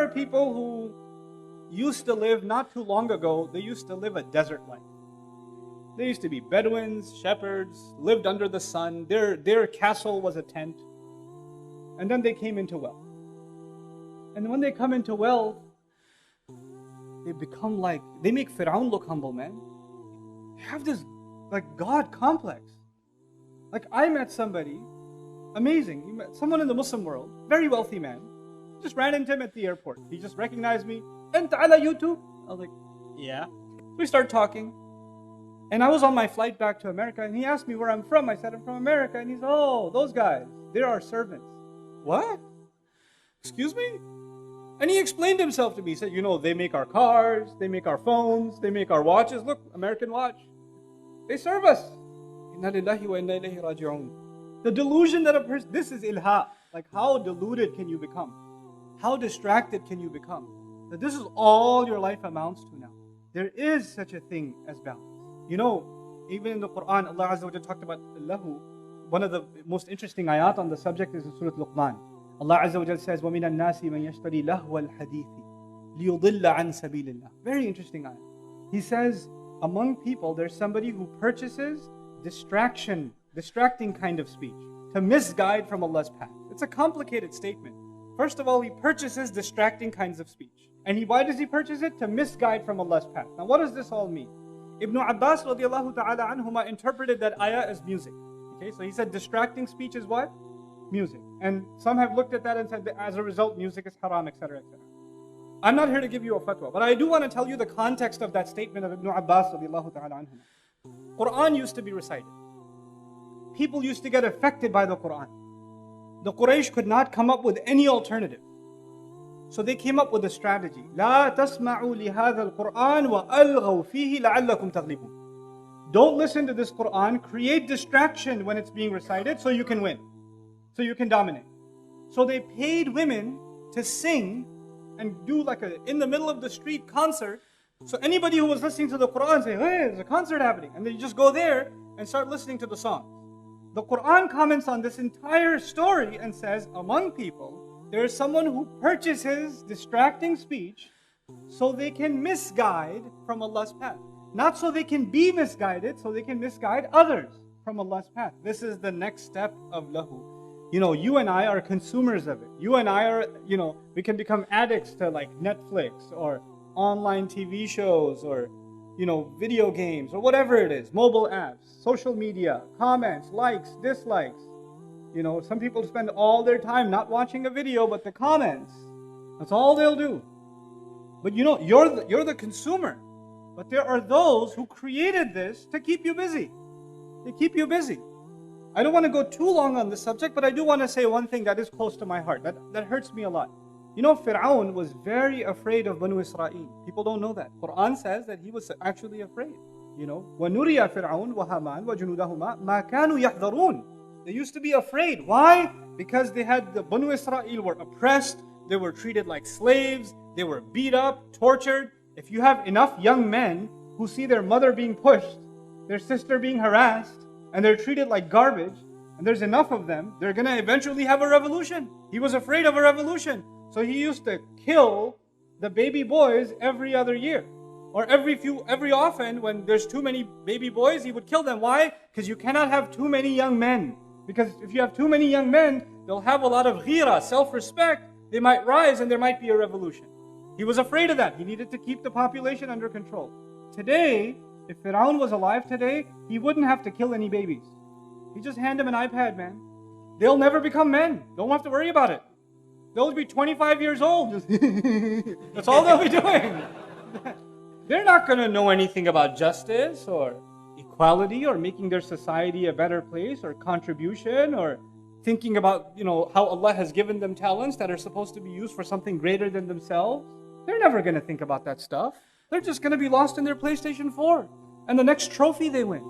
are people who used to live not too long ago, they used to live a desert life. They used to be Bedouins, shepherds, lived under the sun. Their castle was a tent. And then they came into wealth. And when they come into wealth, they become like, they make Fir'aun look humble, man. They have this like God complex. Like I met somebody, amazing. You met someone in the Muslim world, very wealthy man. Just ran into him at the airport. He just recognized me. Anta ala YouTube? I was like, yeah. We start talking. And I was on my flight back to America, and he asked me where I'm from. I said, I'm from America. And he's, oh, those guys, they're our servants. What? Excuse me? And he explained himself to me. He said, you know, they make our cars, they make our phones, they make our watches. Look, American watch. They serve us. Inna lillahi wa inna ilayhi raji'un. The delusion that a person, this is ilha. Like how deluded can you become? How distracted can you become? That this is all your life amounts to now. There is such a thing as balance. You know, even in the Quran, Allah Azza wa Jalla talked about lahu. One of the most interesting ayat on the subject is in Surah Luqman. Allah Azza wa Jalla says, وَمِنَ النَّاسِ مَنْ يَشْتَرِي لَهْوَ الْحَدِيثِ لِيُضِلَّ عَنْ سَبِيلِ اللَّهِ. Very interesting ayat. He says, among people, there's somebody who purchases distracting kind of speech to misguide from Allah's path. It's a complicated statement. First of all, he purchases distracting kinds of speech. And why does he purchase it? To misguide from Allah's path. Now what does this all mean? Ibn Abbas radiallahu ta'ala anhuma interpreted that ayah as music. Okay, so he said distracting speech is what? Music. And some have looked at that and said that as a result music is haram, etc., etc. I'm not here to give you a fatwa, but I do want to tell you the context of that statement of Ibn Abbas radiallahu ta'ala anhuma. Quran used to be recited. People used to get affected by the Quran. The Quraysh could not come up with any alternative. So they came up with a strategy. لا تسمعوا لهذا القرآن وألغوا فيه لعلكم تغلبون. Don't listen to this Quran. Create distraction when it's being recited so you can win. So you can dominate. So they paid women to sing and do like a in the middle of the street concert. So anybody who was listening to the Quran say, hey, there's a concert happening. And then you just go there and start listening to the song. The Quran comments on this entire story and says, among people, there is someone who purchases distracting speech so they can misguide from Allah's path. Not so they can be misguided, so they can misguide others from Allah's path. This is the next step of lahu. You know, you and I are consumers of it. You and I are, you know, we can become addicts to like Netflix or online TV shows or, you know, video games or whatever it is, mobile apps, social media, comments, likes, dislikes. You know, some people spend all their time not watching a video, but the comments. That's all they'll do. But you know, you're the consumer. But there are those who created this to keep you busy. They keep you busy. I don't want to go too long on this subject, but I do want to say one thing that is close to my heart. That hurts me a lot. You know, Fir'aun was very afraid of Banu Israel. People don't know that. Quran says that he was actually afraid. You know, وَنُرِيَ فِرْعَوْنَ وَهَامَانَ وَجُنُودَهُمَا مَا كَانُوا يَحْذَرُونَ. They used to be afraid. Why? Because they had the Banu Israel were oppressed. They were treated like slaves. They were beat up, tortured. If you have enough young men who see their mother being pushed, their sister being harassed, and they're treated like garbage, and there's enough of them, they're going to eventually have a revolution. He was afraid of a revolution. So he used to kill the baby boys every other year. Or every often when there's too many baby boys, he would kill them. Why? Because you cannot have too many young men. Because if you have too many young men, they'll have a lot of ghira, self-respect. They might rise and there might be a revolution. He was afraid of that. He needed to keep the population under control. Today, if Fir'aun was alive today, he wouldn't have to kill any babies. He just hand them an iPad, man. They'll never become men. Don't have to worry about it. They'll be 25 years old. That's all they'll be doing. They're not going to know anything about justice or equality or making their society a better place or contribution or thinking about, you know, how Allah has given them talents that are supposed to be used for something greater than themselves. They're never going to think about that stuff. They're just going to be lost in their PlayStation 4 and the next trophy they win.